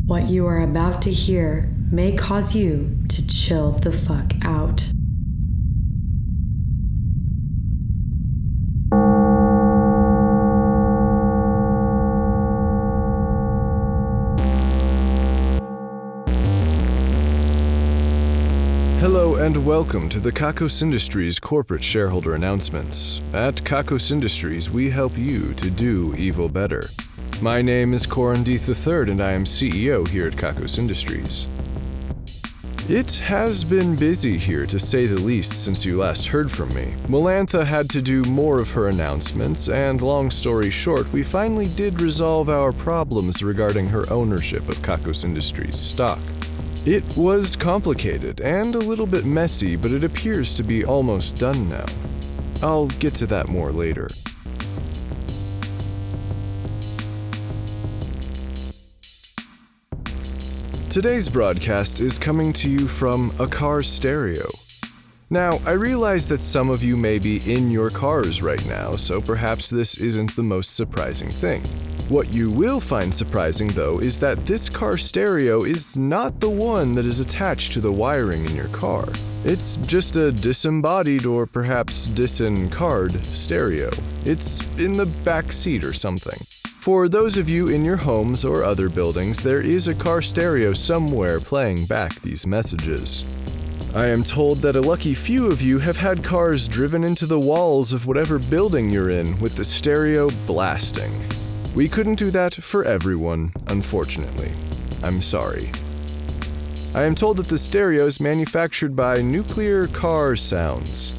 What you are about to hear may cause you to chill the fuck out. Hello and welcome to the Kakos Industries corporate shareholder announcements. At Kakos Industries, we help you to do evil better. My name is Corin III and I am CEO here at Kakos Industries. It has been busy here to say the least since you last heard from me. Melantha had to do more of her announcements, and long story short, we finally did resolve our problems regarding her ownership of Kakos Industries stock. It was complicated and a little bit messy, but it appears to be almost done now. I'll get to that more later. Today's broadcast is coming to you from a car stereo. Now, I realize that some of you may be in your cars right now, so perhaps this isn't the most surprising thing. What you will find surprising, though, is that this car stereo is not the one that is attached to the wiring in your car. It's just a disembodied or perhaps disencarred stereo. It's in the back seat or something. For those of you in your homes or other buildings, there is a car stereo somewhere playing back these messages. I am told that a lucky few of you have had cars driven into the walls of whatever building you're in with the stereo blasting. We couldn't do that for everyone, unfortunately. I'm sorry. I am told that the stereo is manufactured by Nuclear Car Sounds.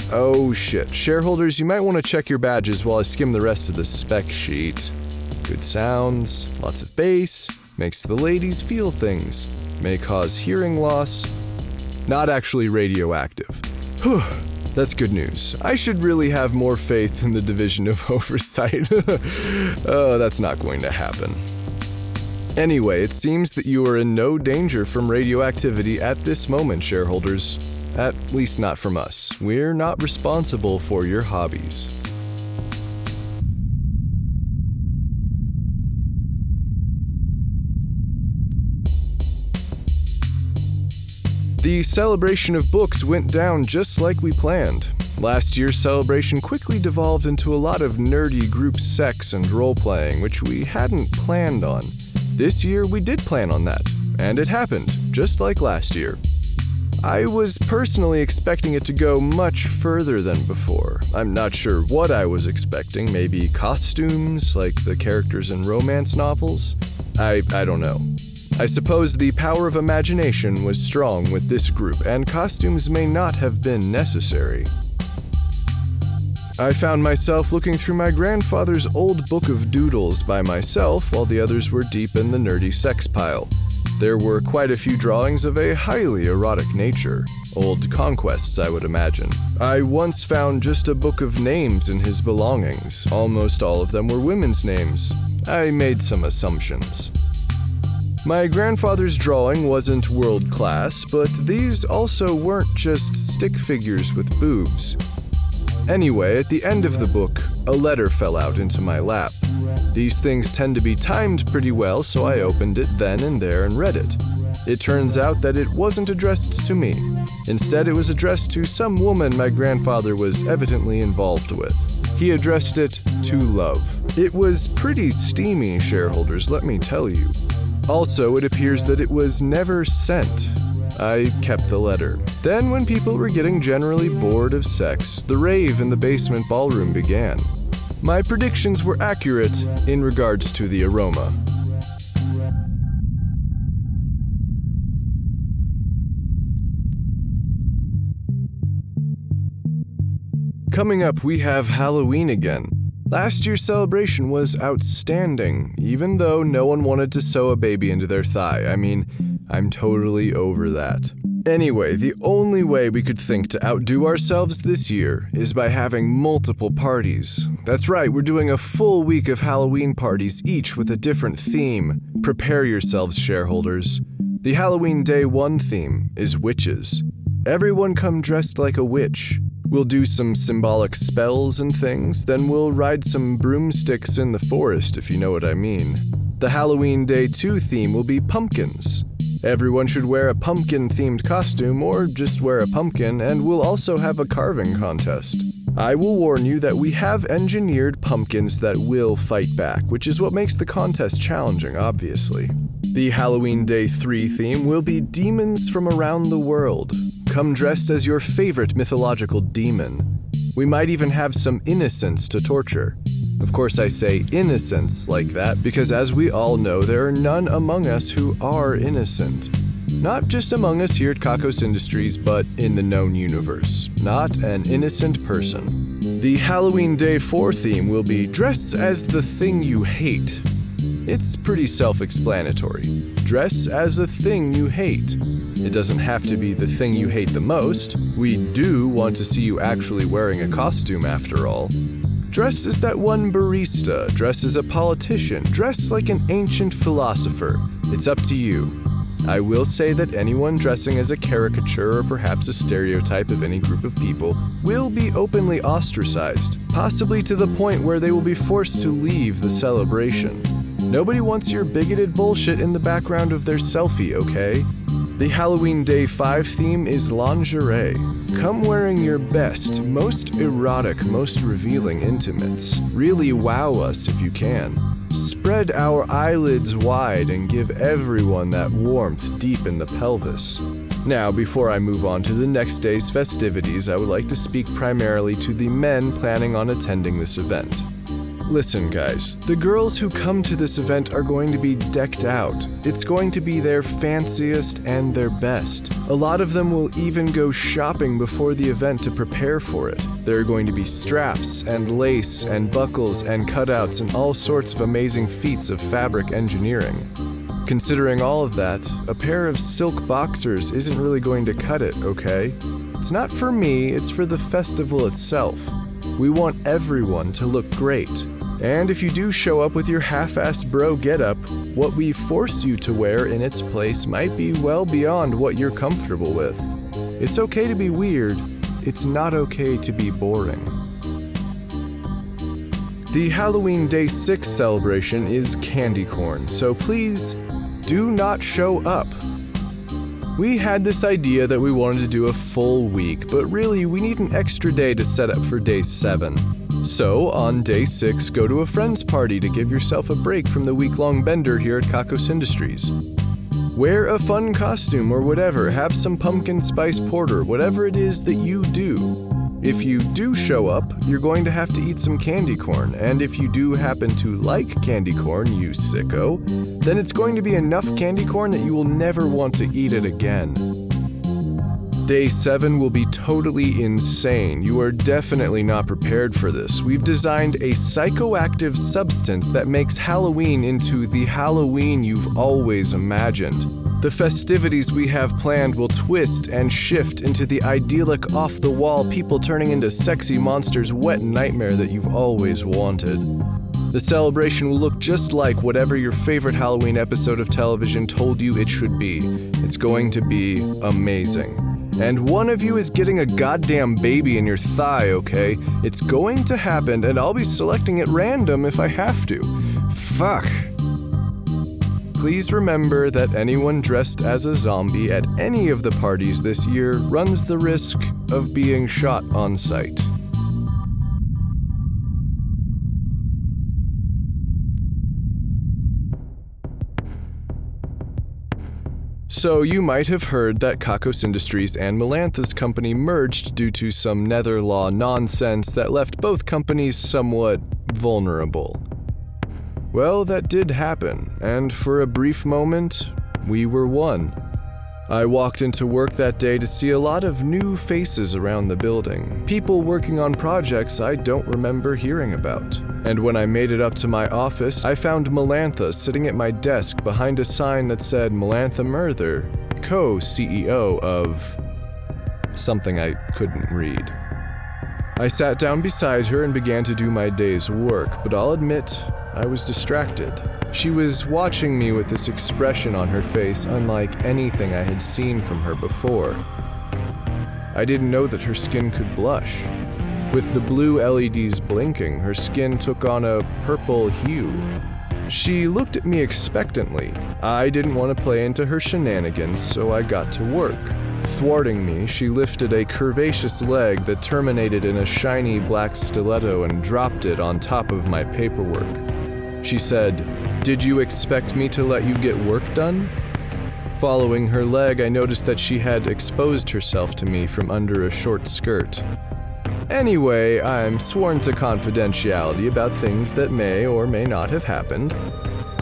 Oh shit, shareholders, you might want to check your badges while I skim the rest of the spec sheet. Good sounds, lots of bass, makes the ladies feel things, may cause hearing loss, not actually radioactive. Whew. That's good news. I should really have more faith in the Division of Oversight. Oh, that's not going to happen. Anyway, it seems that you are in no danger from radioactivity at this moment, shareholders. At least not from us. We're not responsible for your hobbies. The celebration of books went down just like we planned. Last year's celebration quickly devolved into a lot of nerdy group sex and role-playing, which we hadn't planned on. This year we did plan on that, and it happened, just like last year. I was personally expecting it to go much further than before. I'm not sure what I was expecting, maybe costumes, like the characters in romance novels? I don't know. I suppose the power of imagination was strong with this group, and costumes may not have been necessary. I found myself looking through my grandfather's old book of doodles by myself while the others were deep in the nerdy sex pile. There were quite a few drawings of a highly erotic nature. Old conquests, I would imagine. I once found just a book of names in his belongings. Almost all of them were women's names. I made some assumptions. My grandfather's drawing wasn't world-class, but these also weren't just stick figures with boobs. Anyway, at the end of the book, a letter fell out into my lap. These things tend to be timed pretty well, so I opened it then and there and read it. It turns out that it wasn't addressed to me. Instead, it was addressed to some woman my grandfather was evidently involved with. He addressed it to Love. It was pretty steamy, shareholders, let me tell you. Also, it appears that it was never sent. I kept the letter. Then, when people were getting generally bored of sex, the rave in the basement ballroom began. My predictions were accurate in regards to the aroma. Coming up, we have Halloween again. Last year's celebration was outstanding, even though no one wanted to sew a baby into their thigh. I mean, I'm totally over that. Anyway, the only way we could think to outdo ourselves this year is by having multiple parties. That's right, we're doing a full week of Halloween parties, each with a different theme. Prepare yourselves, shareholders. The Halloween Day 1 theme is witches. Everyone come dressed like a witch. We'll do some symbolic spells and things, then we'll ride some broomsticks in the forest, if you know what I mean. The Halloween Day 2 theme will be pumpkins. Everyone should wear a pumpkin-themed costume or just wear a pumpkin, and we'll also have a carving contest. I will warn you that we have engineered pumpkins that will fight back, which is what makes the contest challenging, obviously. The Halloween Day 3 theme will be demons from around the world. Come dressed as your favorite mythological demon. We might even have some innocents to torture. Of course, I say innocents like that because, as we all know, there are none among us who are innocent. Not just among us here at Kakos Industries, but in the known universe. Not an innocent person. The Halloween Day 4 theme will be dressed as the thing you hate. It's pretty self-explanatory. Dress as a thing you hate. It doesn't have to be the thing you hate the most. We do want to see you actually wearing a costume after all. Dress as that one barista, dress as a politician, dress like an ancient philosopher. It's up to you. I will say that anyone dressing as a caricature or perhaps a stereotype of any group of people will be openly ostracized, possibly to the point where they will be forced to leave the celebration. Nobody wants your bigoted bullshit in the background of their selfie, okay? The Halloween Day 5 theme is lingerie. Come wearing your best, most erotic, most revealing intimates. Really wow us if you can. Spread our eyelids wide and give everyone that warmth deep in the pelvis. Now, before I move on to the next day's festivities, I would like to speak primarily to the men planning on attending this event. Listen, guys, the girls who come to this event are going to be decked out. It's going to be their fanciest and their best. A lot of them will even go shopping before the event to prepare for it. There are going to be straps and lace and buckles and cutouts and all sorts of amazing feats of fabric engineering. Considering all of that, a pair of silk boxers isn't really going to cut it, okay? It's not for me, it's for the festival itself. We want everyone to look great. And if you do show up with your half-assed bro getup, what we force you to wear in its place might be well beyond what you're comfortable with. It's okay to be weird, it's not okay to be boring. The Halloween Day 6 celebration is candy corn, so please do not show up. We had this idea that we wanted to do a full week, but really we need an extra day to set up for Day 7. So, on Day 6, go to a friend's party to give yourself a break from the week-long bender here at Kakos Industries. Wear a fun costume or whatever, have some pumpkin spice porter, whatever it is that you do. If you do show up, you're going to have to eat some candy corn, and if you do happen to like candy corn, you sicko, then it's going to be enough candy corn that you will never want to eat it again. Day 7 will be totally insane. You are definitely not prepared for this. We've designed a psychoactive substance that makes Halloween into the Halloween you've always imagined. The festivities we have planned will twist and shift into the idyllic, off-the-wall, people turning into sexy monsters wet nightmare that you've always wanted. The celebration will look just like whatever your favorite Halloween episode of television told you it should be. It's going to be amazing. And one of you is getting a goddamn baby in your thigh, okay? It's going to happen, and I'll be selecting at random if I have to. Fuck. Please remember that anyone dressed as a zombie at any of the parties this year runs the risk of being shot on sight. So you might have heard that Kakos Industries and Melantha's company merged due to some nether law nonsense that left both companies somewhat vulnerable. Well, that did happen, and for a brief moment, we were one. I walked into work that day to see a lot of new faces around the building, people working on projects I don't remember hearing about. And when I made it up to my office, I found Melantha sitting at my desk behind a sign that said Melantha Murther, co-CEO of something I couldn't read. I sat down beside her and began to do my day's work, but I'll admit, I was distracted. She was watching me with this expression on her face unlike anything I had seen from her before. I didn't know that her skin could blush. With the blue LEDs blinking, her skin took on a purple hue. She looked at me expectantly. I didn't want to play into her shenanigans, so I got to work. Thwarting me, she lifted a curvaceous leg that terminated in a shiny black stiletto and dropped it on top of my paperwork. She said, "Did you expect me to let you get work done?" Following her leg, I noticed that she had exposed herself to me from under a short skirt. Anyway, I'm sworn to confidentiality about things that may or may not have happened.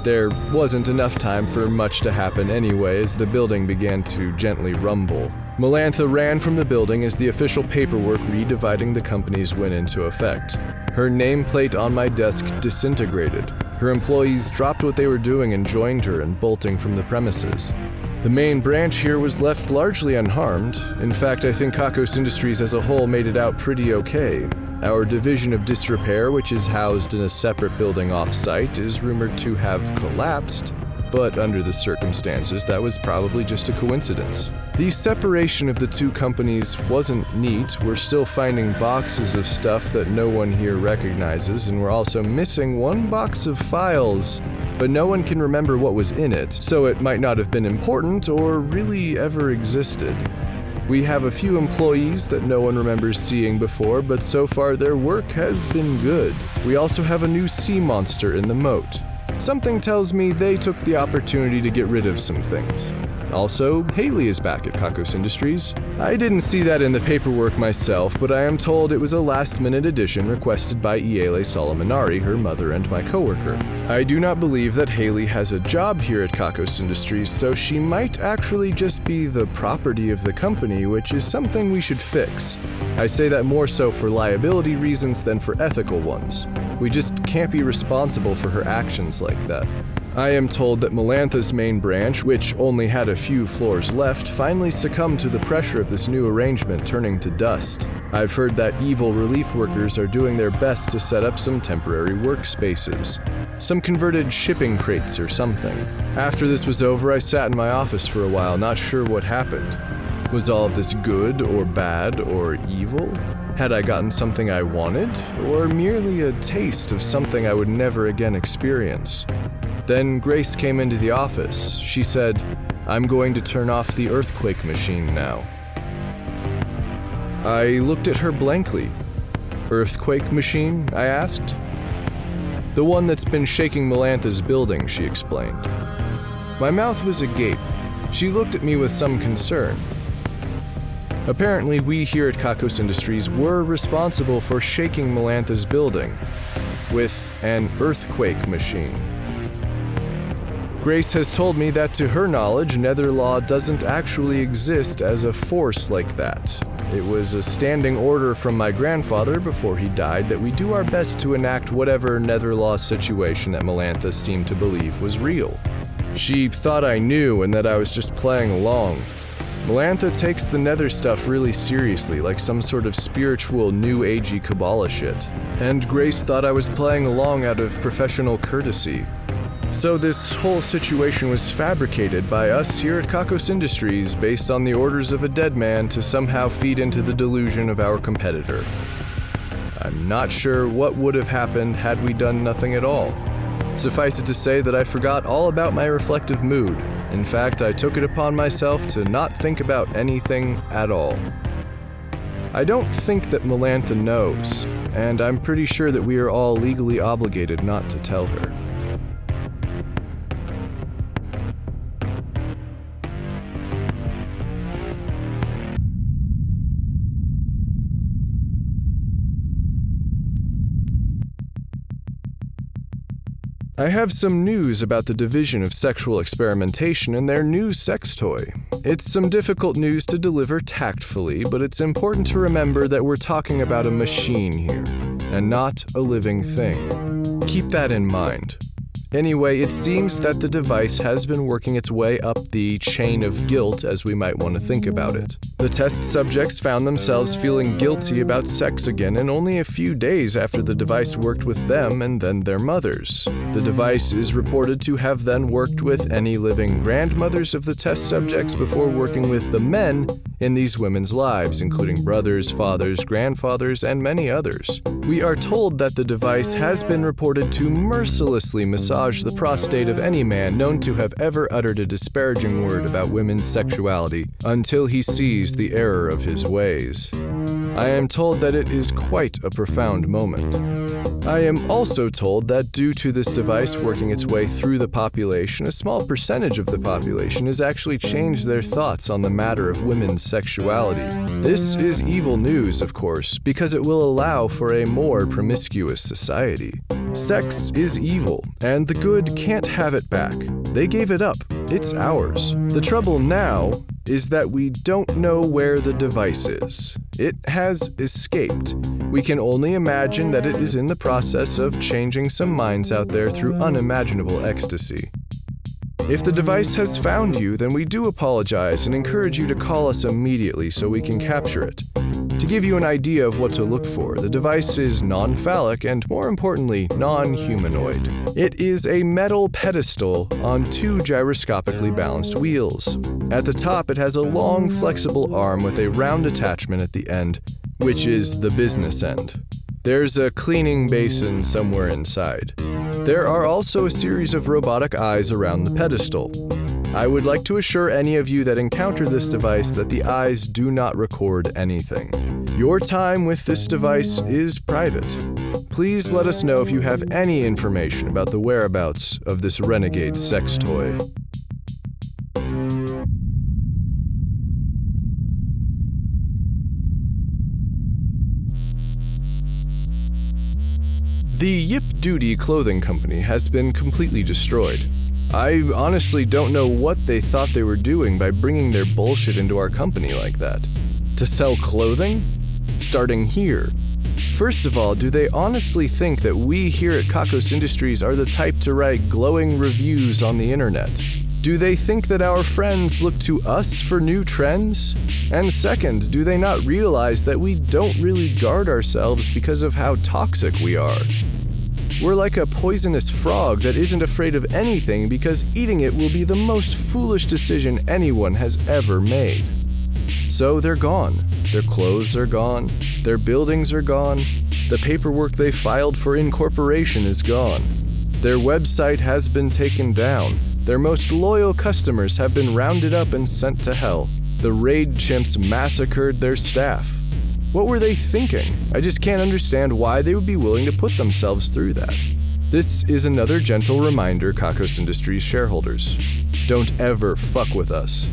There wasn't enough time for much to happen anyway as the building began to gently rumble. Melantha ran from the building as the official paperwork redividing the companies went into effect. Her nameplate on my desk disintegrated. Her employees dropped what they were doing and joined her in bolting from the premises. The main branch here was left largely unharmed. In fact, I think Kakos Industries as a whole made it out pretty okay. Our division of disrepair, which is housed in a separate building off-site, is rumored to have collapsed, but under the circumstances, that was probably just a coincidence. The separation of the two companies wasn't neat. We're still finding boxes of stuff that no one here recognizes, and we're also missing one box of files, but no one can remember what was in it, so it might not have been important or really ever existed. We have a few employees that no one remembers seeing before, but so far their work has been good. We also have a new sea monster in the moat. Something tells me they took the opportunity to get rid of some things. Also, Haley is back at Kakos Industries. I didn't see that in the paperwork myself, but I am told it was a last-minute addition requested by Iele Solomonari, her mother and my coworker. I do not believe that Haley has a job here at Kakos Industries, so she might actually just be the property of the company, which is something we should fix. I say that more so for liability reasons than for ethical ones. We just can't be responsible for her actions like that. I am told that Melantha's main branch, which only had a few floors left, finally succumbed to the pressure of this new arrangement turning to dust. I've heard that evil relief workers are doing their best to set up some temporary workspaces. Some converted shipping crates or something. After this was over, I sat in my office for a while, not sure what happened. Was all of this good or bad or evil? Had I gotten something I wanted, or merely a taste of something I would never again experience? Then Grace came into the office. She said, "I'm going to turn off the earthquake machine now." I looked at her blankly. "Earthquake machine?" I asked. "The one that's been shaking Melantha's building," she explained. My mouth was agape. She looked at me with some concern. Apparently, we here at Kakos Industries were responsible for shaking Melantha's building with an earthquake machine. Grace has told me that to her knowledge, Nether Law doesn't actually exist as a force like that. It was a standing order from my grandfather before he died that we do our best to enact whatever Nether Law situation that Melantha seemed to believe was real. She thought I knew and that I was just playing along. Melantha takes the Nether stuff really seriously, like some sort of spiritual new agey Kabbalah shit. And Grace thought I was playing along out of professional courtesy. So this whole situation was fabricated by us here at Kakos Industries based on the orders of a dead man to somehow feed into the delusion of our competitor. I'm not sure what would have happened had we done nothing at all. Suffice it to say that I forgot all about my reflective mood. In fact, I took it upon myself to not think about anything at all. I don't think that Melantha knows, and I'm pretty sure that we are all legally obligated not to tell her. I have some news about the Division of Sexual Experimentation and their new sex toy. It's some difficult news to deliver tactfully, but it's important to remember that we're talking about a machine here, and not a living thing. Keep that in mind. Anyway, it seems that the device has been working its way up the chain of guilt, as we might want to think about it. The test subjects found themselves feeling guilty about sex again in only a few days after the device worked with them and then their mothers. The device is reported to have then worked with any living grandmothers of the test subjects before working with the men in these women's lives, including brothers, fathers, grandfathers, and many others. We are told that the device has been reported to mercilessly massage the prostate of any man known to have ever uttered a disparaging word about women's sexuality until he sees the error of his ways. I am told that it is quite a profound moment. I am also told that due to this device working its way through the population, a small percentage of the population has actually changed their thoughts on the matter of women's sexuality. This is evil news, of course, because it will allow for a more promiscuous society. Sex is evil, and the good can't have it back. They gave it up. It's ours. The trouble now is that we don't know where the device is. It has escaped. We can only imagine that it is in the process of changing some minds out there through unimaginable ecstasy. If the device has found you, then we do apologize and encourage you to call us immediately so we can capture it. To give you an idea of what to look for, the device is non-phallic and, more importantly, non-humanoid. It is a metal pedestal on two gyroscopically balanced wheels. At the top, it has a long, flexible arm with a round attachment at the end, which is the business end. There's a cleaning basin somewhere inside. There are also a series of robotic eyes around the pedestal. I would like to assure any of you that encounter this device that the eyes do not record anything. Your time with this device is private. Please let us know if you have any information about the whereabouts of this renegade sex toy. The Yipdoodie clothing company has been completely destroyed. I honestly don't know what they thought they were doing by bringing their bullshit into our company like that. To sell clothing? Starting here. First of all, do they honestly think that we here at Kakos Industries are the type to write glowing reviews on the internet? Do they think that our friends look to us for new trends? And second, do they not realize that we don't really guard ourselves because of how toxic we are? We're like a poisonous frog that isn't afraid of anything because eating it will be the most foolish decision anyone has ever made. So they're gone. Their clothes are gone. Their buildings are gone. The paperwork they filed for incorporation is gone. Their website has been taken down. Their most loyal customers have been rounded up and sent to hell. The raid chimps massacred their staff. What were they thinking? I just can't understand why they would be willing to put themselves through that. This is another gentle reminder, Kakos Industries shareholders. Don't ever fuck with us.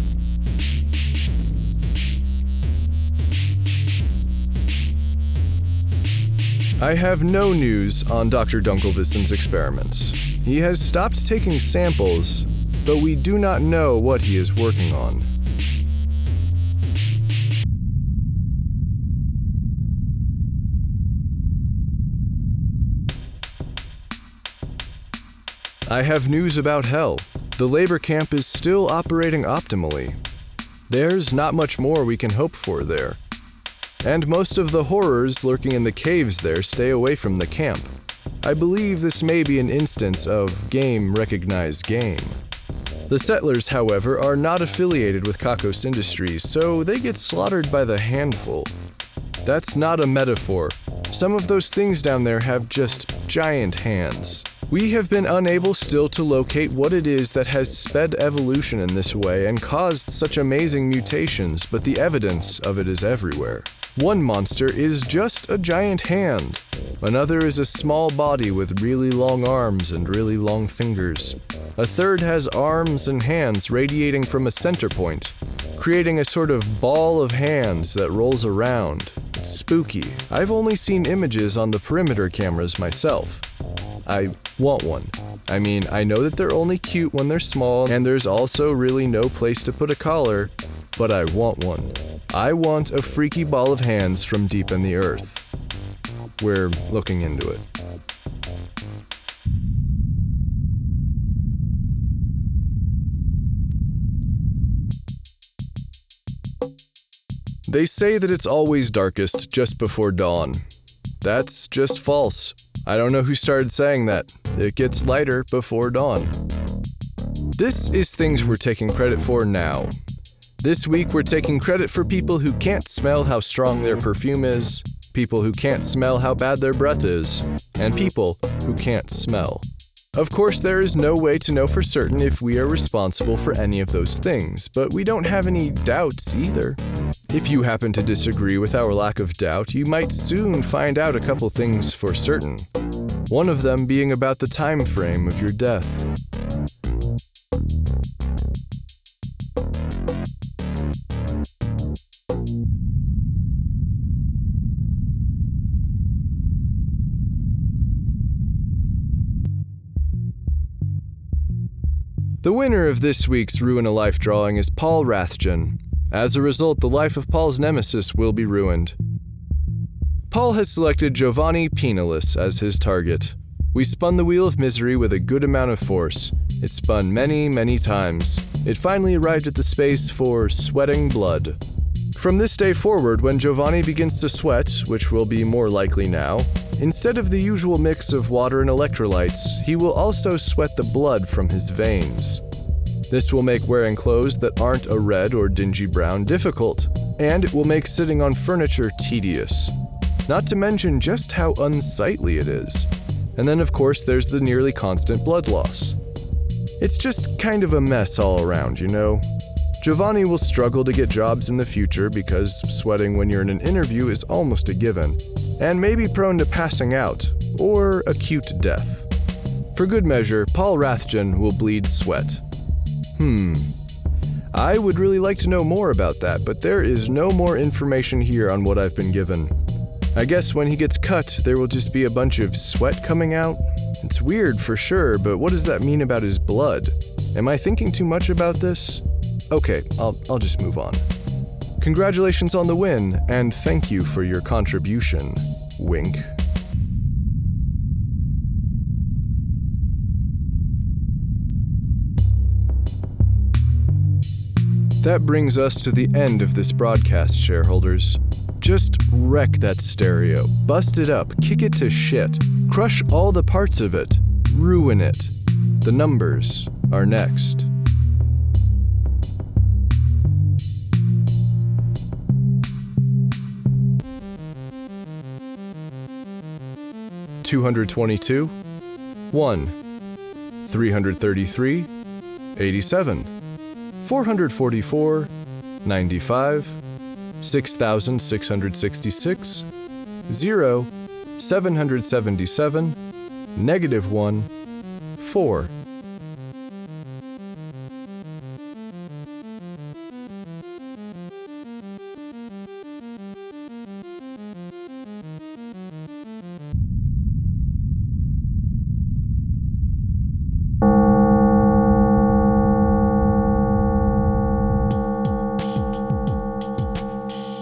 I have no news on Dr. Dunkelvissen's experiments. He has stopped taking samples, but we do not know what he is working on. I have news about hell. The labor camp is still operating optimally. There's not much more we can hope for there. And most of the horrors lurking in the caves there stay away from the camp. I believe this may be an instance of game recognized game. The settlers, however, are not affiliated with Kakos Industries, so they get slaughtered by the handful. That's not a metaphor. Some of those things down there have just giant hands. We have been unable still to locate what it is that has sped evolution in this way and caused such amazing mutations, but the evidence of it is everywhere. One monster is just a giant hand. Another is a small body with really long arms and really long fingers. A third has arms and hands radiating from a center point, creating a sort of ball of hands that rolls around. It's spooky. I've only seen images on the perimeter cameras myself. I want one. I mean, I know that they're only cute when they're small, and there's also really no place to put a collar, but I want one. I want a freaky ball of hands from deep in the earth. We're looking into it. They say that it's always darkest just before dawn. That's just false. I don't know who started saying that. It gets lighter before dawn. This is things we're taking credit for now. This week we're taking credit for people who can't smell how strong their perfume is, people who can't smell how bad their breath is, and people who can't smell. Of course, there is no way to know for certain if we are responsible for any of those things, but we don't have any doubts either. If you happen to disagree with our lack of doubt, you might soon find out a couple things for certain. One of them being about the time frame of your death. The winner of this week's Ruin a Life drawing is Paul Rathjen. As a result, the life of Paul's nemesis will be ruined. Paul has selected Giovanni Pinalis as his target. We spun the wheel of misery with a good amount of force. It spun many, many times. It finally arrived at the space for sweating blood. From this day forward, when Giovanni begins to sweat, which will be more likely now, instead of the usual mix of water and electrolytes, he will also sweat the blood from his veins. This will make wearing clothes that aren't a red or dingy brown difficult, and it will make sitting on furniture tedious. Not to mention just how unsightly it is. And then of course there's the nearly constant blood loss. It's just kind of a mess all around, you know? Giovanni will struggle to get jobs in the future because sweating when you're in an interview is almost a given, and may be prone to passing out, or acute death. For good measure, Paul Rathjen will bleed sweat. I would really like to know more about that, but there is no more information here on what I've been given. I guess when he gets cut, there will just be a bunch of sweat coming out. It's weird for sure, but what does that mean about his blood? Am I thinking too much about this? Okay, I'll just move on. Congratulations on the win, and thank you for your contribution. Wink. That brings us to the end of this broadcast, shareholders. Just wreck that stereo, bust it up, kick it to shit, crush all the parts of it, ruin it. The numbers are next. $222, 1, 333, 87, 444, 95, 6,666, 0, 777, -1, 4.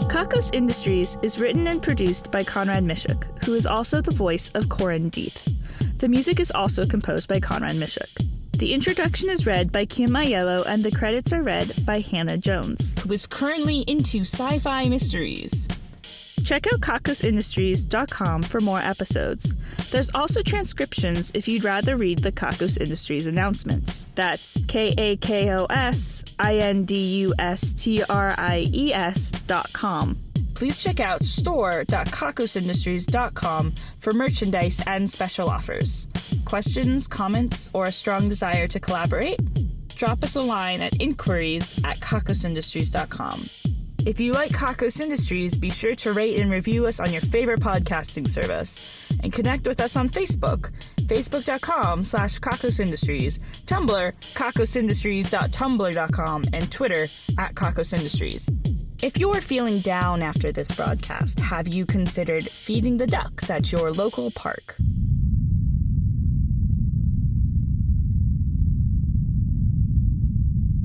Kakos Industries is written and produced by Conrad Mishuk, who is also the voice of Corin Deeth. The music is also composed by Conrad Mishuk. The introduction is read by Kim Aiello, and the credits are read by Hannah Jones, who is currently into sci-fi mysteries. Check out kakosindustries.com for more episodes. There's also transcriptions if you'd rather read the Kakos Industries announcements. That's KAKOSINDUSTRIES.com. Please check out store.kakosindustries.com for merchandise and special offers. Questions, comments, or a strong desire to collaborate? Drop us a line at inquiries@kakosindustries.com. If you like Kakos Industries, be sure to rate and review us on your favorite podcasting service. And connect with us on Facebook, facebook.com/Kakos Industries, Tumblr, kakosindustries.tumblr.com, and Twitter @Kakos Industries. If you're feeling down after this broadcast, have you considered feeding the ducks at your local park?